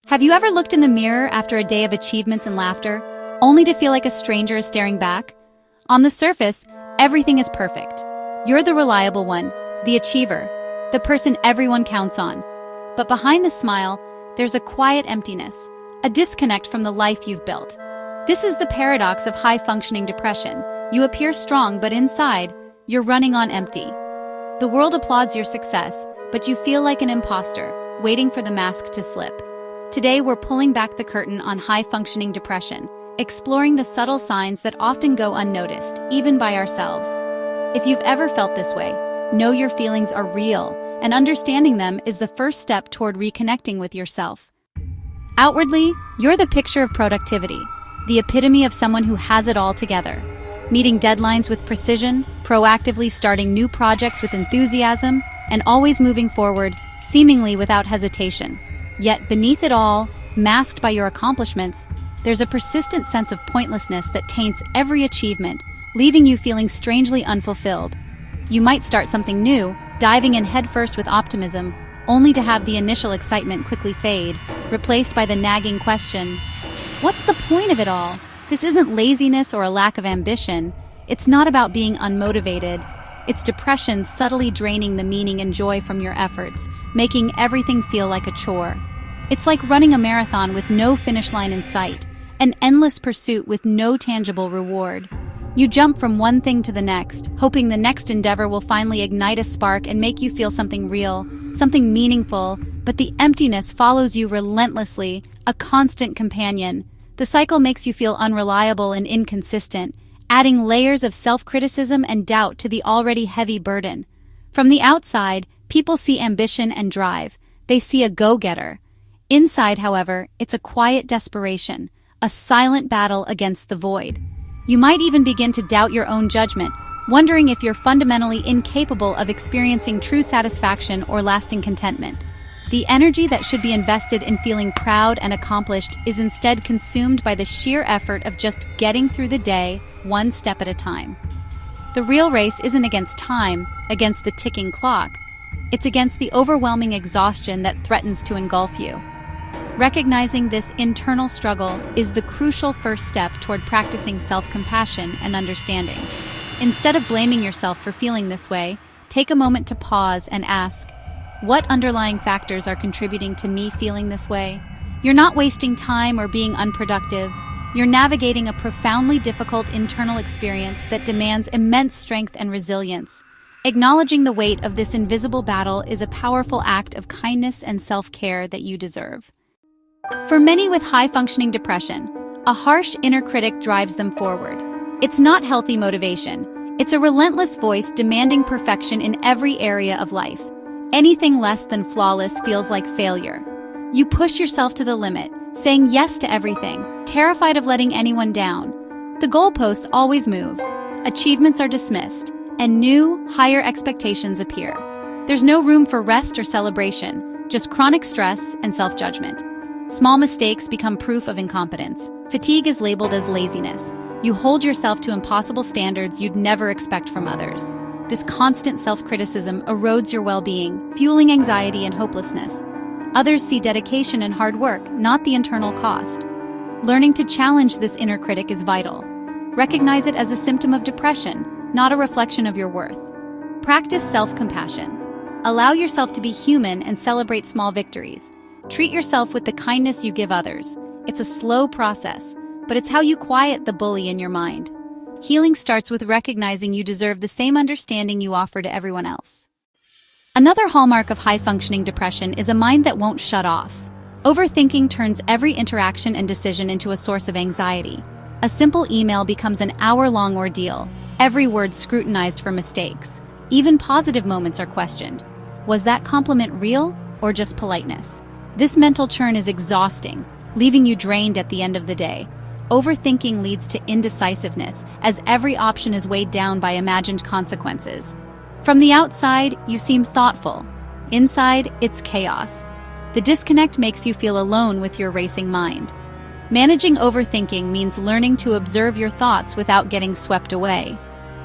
Have you ever looked in the mirror after a day of achievements and laughter, only to feel like a stranger is staring back? On the surface, everything is perfect. You're the reliable one, the achiever, the person everyone counts on. But behind the smile, there's a quiet emptiness, a disconnect from the life you've built. This is the paradox of high-functioning depression. You appear strong, but inside, you're running on empty. The world applauds your success, but you feel like an imposter, waiting for the mask to slip. Today, we're pulling back the curtain on high-functioning depression, exploring the subtle signs that often go unnoticed, even by ourselves. If you've ever felt this way, know your feelings are real, and understanding them is the first step toward reconnecting with yourself. Outwardly, you're the picture of productivity, the epitome of someone who has it all together. Meeting deadlines with precision, proactively starting new projects with enthusiasm, and always moving forward, seemingly without hesitation. Yet beneath it all, masked by your accomplishments, there's a persistent sense of pointlessness that taints every achievement, leaving you feeling strangely unfulfilled. You might start something new, diving in headfirst with optimism, only to have the initial excitement quickly fade, replaced by the nagging question, what's the point of it all? This isn't laziness or a lack of ambition. It's not about being unmotivated. It's depression subtly draining the meaning and joy from your efforts, making everything feel like a chore. It's like running a marathon with no finish line in sight, an endless pursuit with no tangible reward. You jump from one thing to the next, hoping the next endeavor will finally ignite a spark and make you feel something real, something meaningful, but the emptiness follows you relentlessly, a constant companion. The cycle makes you feel unreliable and inconsistent, adding layers of self-criticism and doubt to the already heavy burden. From the outside, people see ambition and drive. They see a go-getter. Inside, however, it's a quiet desperation, a silent battle against the void. You might even begin to doubt your own judgment, wondering if you're fundamentally incapable of experiencing true satisfaction or lasting contentment. The energy that should be invested in feeling proud and accomplished is instead consumed by the sheer effort of just getting through the day, one step at a time. The real race isn't against time, against the ticking clock. It's against the overwhelming exhaustion that threatens to engulf you. Recognizing this internal struggle is the crucial first step toward practicing self-compassion and understanding. Instead of blaming yourself for feeling this way, take a moment to pause and ask, what underlying factors are contributing to me feeling this way? You're not wasting time or being unproductive. You're navigating a profoundly difficult internal experience that demands immense strength and resilience. Acknowledging the weight of this invisible battle is a powerful act of kindness and self-care that you deserve. For many with high-functioning depression, a harsh inner critic drives them forward. It's not healthy motivation. It's a relentless voice demanding perfection in every area of life. Anything less than flawless feels like failure. You push yourself to the limit, saying yes to everything, terrified of letting anyone down. The goalposts always move, achievements are dismissed, and new, higher expectations appear. There's no room for rest or celebration, just chronic stress and self-judgment. Small mistakes become proof of incompetence. Fatigue is labeled as laziness. You hold yourself to impossible standards you'd never expect from others. This constant self-criticism erodes your well-being, fueling anxiety and hopelessness. Others see dedication and hard work, not the internal cost. Learning to challenge this inner critic is vital. Recognize it as a symptom of depression, not a reflection of your worth. Practice self-compassion. Allow yourself to be human and celebrate small victories. Treat yourself with the kindness you give others. It's a slow process, but it's how you quiet the bully in your mind. Healing starts with recognizing you deserve the same understanding you offer to everyone else. Another hallmark of high-functioning depression is a mind that won't shut off. Overthinking turns every interaction and decision into a source of anxiety. A simple email becomes an hour-long ordeal, every word scrutinized for mistakes. Even positive moments are questioned. Was that compliment real or just politeness? This mental churn is exhausting, leaving you drained at the end of the day. Overthinking leads to indecisiveness, as every option is weighed down by imagined consequences. From the outside, you seem thoughtful. Inside, it's chaos. The disconnect makes you feel alone with your racing mind. Managing overthinking means learning to observe your thoughts without getting swept away.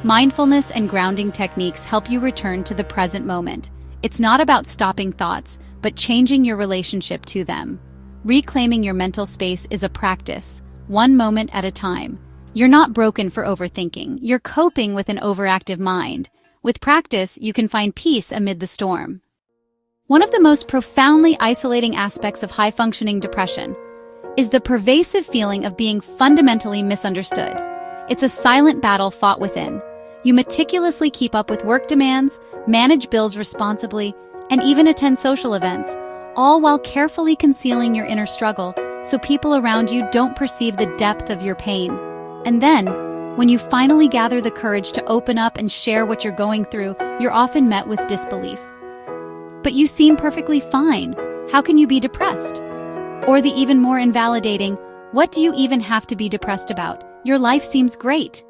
Mindfulness and grounding techniques help you return to the present moment. It's not about stopping thoughts, but changing your relationship to them. Reclaiming your mental space is a practice, one moment at a time. You're not broken for overthinking. You're coping with an overactive mind. With practice, you can find peace amid the storm. One of the most profoundly isolating aspects of high-functioning depression is the pervasive feeling of being fundamentally misunderstood. It's a silent battle fought within. You meticulously keep up with work demands, manage bills responsibly, and even attend social events, all while carefully concealing your inner struggle so people around you don't perceive the depth of your pain. And then, when you finally gather the courage to open up and share what you're going through, you're often met with disbelief. But you seem perfectly fine. How can you be depressed? Or the even more invalidating, what do you even have to be depressed about? Your life seems great.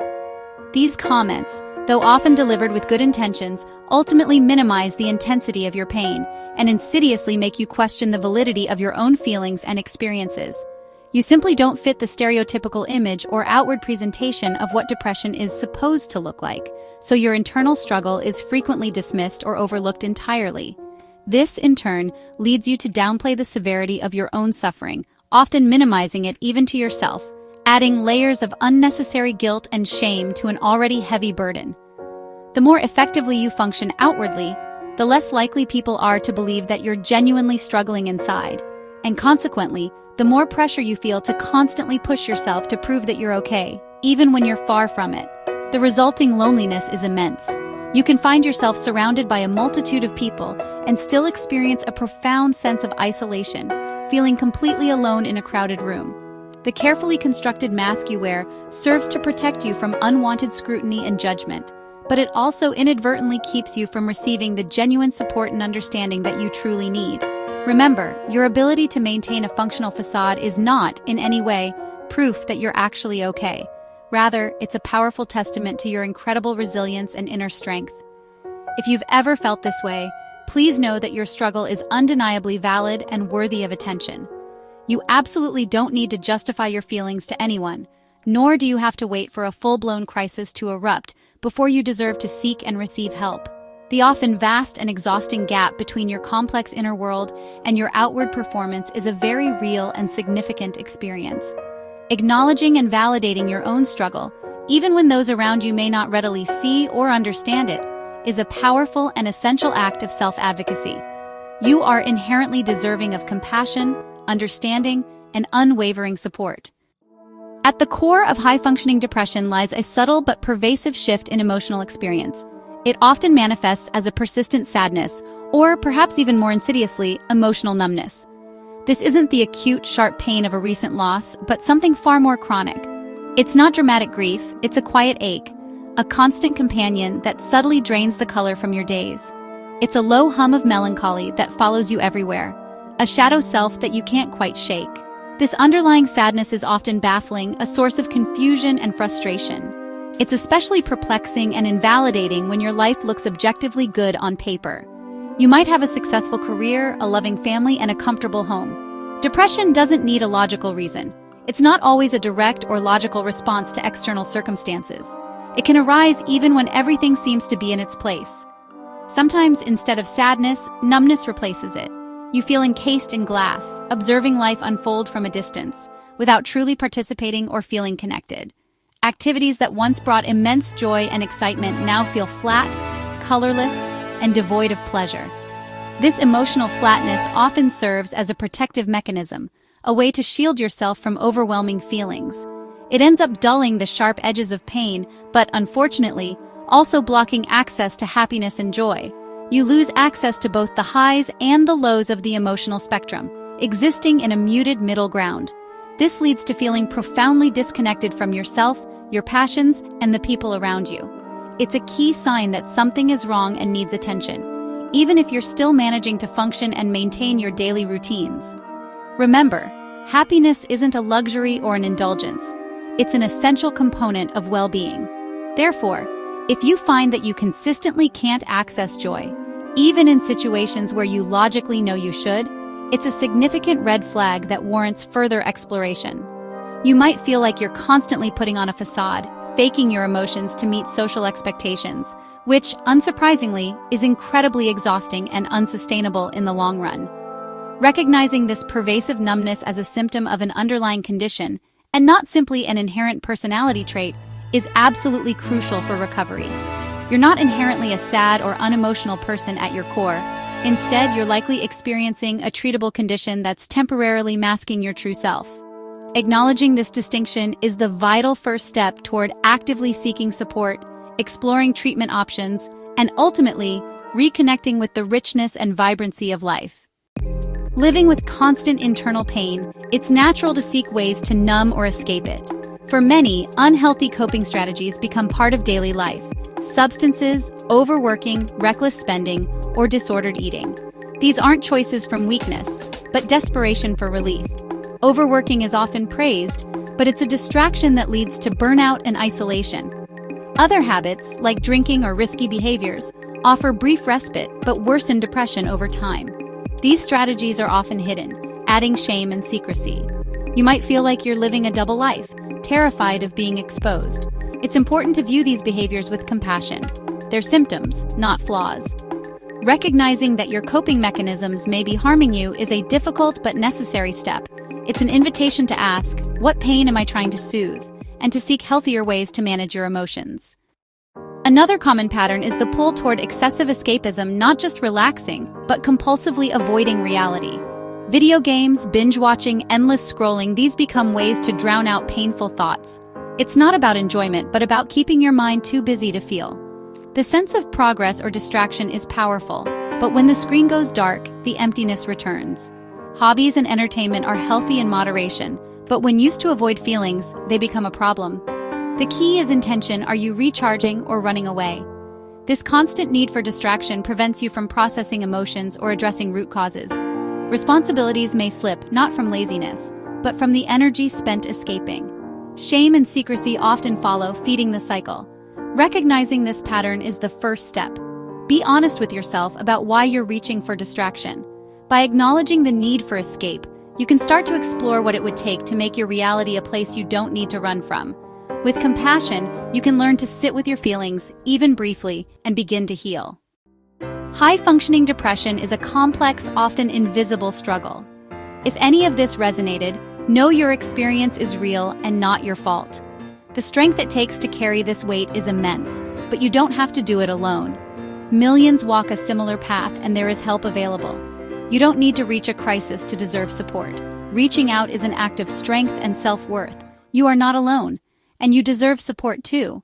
These comments, though often delivered with good intentions, ultimately minimize the intensity of your pain and insidiously make you question the validity of your own feelings and experiences. You simply don't fit the stereotypical image or outward presentation of what depression is supposed to look like, so your internal struggle is frequently dismissed or overlooked entirely. This, in turn, leads you to downplay the severity of your own suffering, often minimizing it even to yourself, adding layers of unnecessary guilt and shame to an already heavy burden. The more effectively you function outwardly, the less likely people are to believe that you're genuinely struggling inside, and consequently, the more pressure you feel to constantly push yourself to prove that you're okay, even when you're far from it. The resulting loneliness is immense. You can find yourself surrounded by a multitude of people and still experience a profound sense of isolation, feeling completely alone in a crowded room. The carefully constructed mask you wear serves to protect you from unwanted scrutiny and judgment, but it also inadvertently keeps you from receiving the genuine support and understanding that you truly need. Remember, your ability to maintain a functional facade is not, in any way, proof that you're actually okay. Rather, it's a powerful testament to your incredible resilience and inner strength. If you've ever felt this way, please know that your struggle is undeniably valid and worthy of attention. You absolutely don't need to justify your feelings to anyone, nor do you have to wait for a full-blown crisis to erupt before you deserve to seek and receive help. The often vast and exhausting gap between your complex inner world and your outward performance is a very real and significant experience. Acknowledging and validating your own struggle, even when those around you may not readily see or understand it, is a powerful and essential act of self-advocacy. You are inherently deserving of compassion, understanding, and unwavering support. At the core of high-functioning depression lies a subtle but pervasive shift in emotional experience. It often manifests as a persistent sadness, or perhaps even more insidiously, emotional numbness. This isn't the acute, sharp pain of a recent loss, but something far more chronic. It's not dramatic grief, it's a quiet ache, a constant companion that subtly drains the color from your days. It's a low hum of melancholy that follows you everywhere, a shadow self that you can't quite shake. This underlying sadness is often baffling, a source of confusion and frustration. It's especially perplexing and invalidating when your life looks objectively good on paper. You might have a successful career, a loving family, and a comfortable home. Depression doesn't need a logical reason. It's not always a direct or logical response to external circumstances. It can arise even when everything seems to be in its place. Sometimes, instead of sadness, numbness replaces it. You feel encased in glass, observing life unfold from a distance, without truly participating or feeling connected. Activities that once brought immense joy and excitement now feel flat, colorless, and devoid of pleasure. This emotional flatness often serves as a protective mechanism, a way to shield yourself from overwhelming feelings. It ends up dulling the sharp edges of pain, but unfortunately, also blocking access to happiness and joy. You lose access to both the highs and the lows of the emotional spectrum, existing in a muted middle ground. This leads to feeling profoundly disconnected from yourself, your passions, and the people around you. It's a key sign that something is wrong and needs attention, even if you're still managing to function and maintain your daily routines. Remember, happiness isn't a luxury or an indulgence. It's an essential component of well-being. Therefore, if you find that you consistently can't access joy, even in situations where you logically know you should, it's a significant red flag that warrants further exploration. You might feel like you're constantly putting on a facade, faking your emotions to meet social expectations, which, unsurprisingly, is incredibly exhausting and unsustainable in the long run. Recognizing this pervasive numbness as a symptom of an underlying condition, and not simply an inherent personality trait, is absolutely crucial for recovery. You're not inherently a sad or unemotional person at your core. Instead, you're likely experiencing a treatable condition that's temporarily masking your true self. Acknowledging this distinction is the vital first step toward actively seeking support, exploring treatment options, and ultimately, reconnecting with the richness and vibrancy of life. Living with constant internal pain, it's natural to seek ways to numb or escape it. For many, unhealthy coping strategies become part of daily life. Substances, overworking, reckless spending, or disordered eating. These aren't choices from weakness, but desperation for relief. Overworking is often praised, but it's a distraction that leads to burnout and isolation. Other habits, like drinking or risky behaviors, offer brief respite but worsen depression over time. These strategies are often hidden, adding shame and secrecy. You might feel like you're living a double life, terrified of being exposed. It's important to view these behaviors with compassion. They're symptoms, not flaws. Recognizing that your coping mechanisms may be harming you is a difficult but necessary step. It's an invitation to ask, what pain am I trying to soothe? And to seek healthier ways to manage your emotions. Another common pattern is the pull toward excessive escapism, not just relaxing, but compulsively avoiding reality. Video games, binge watching, endless scrolling, these become ways to drown out painful thoughts. It's not about enjoyment, but about keeping your mind too busy to feel. The sense of progress or distraction is powerful, but when the screen goes dark, the emptiness returns. Hobbies and entertainment are healthy in moderation, but when used to avoid feelings, they become a problem. The key is intention. Are you recharging or running away? This constant need for distraction prevents you from processing emotions or addressing root causes. Responsibilities may slip not from laziness, but from the energy spent escaping. Shame and secrecy often follow, feeding the cycle. Recognizing this pattern is the first step. Be honest with yourself about why you're reaching for distraction. By acknowledging the need for escape, you can start to explore what it would take to make your reality a place you don't need to run from. With compassion, you can learn to sit with your feelings, even briefly, and begin to heal. High-functioning depression is a complex, often invisible struggle. If any of this resonated, know your experience is real and not your fault. The strength it takes to carry this weight is immense, but you don't have to do it alone. Millions walk a similar path, and there is help available. You don't need to reach a crisis to deserve support. Reaching out is an act of strength and self-worth. You are not alone, and you deserve support too.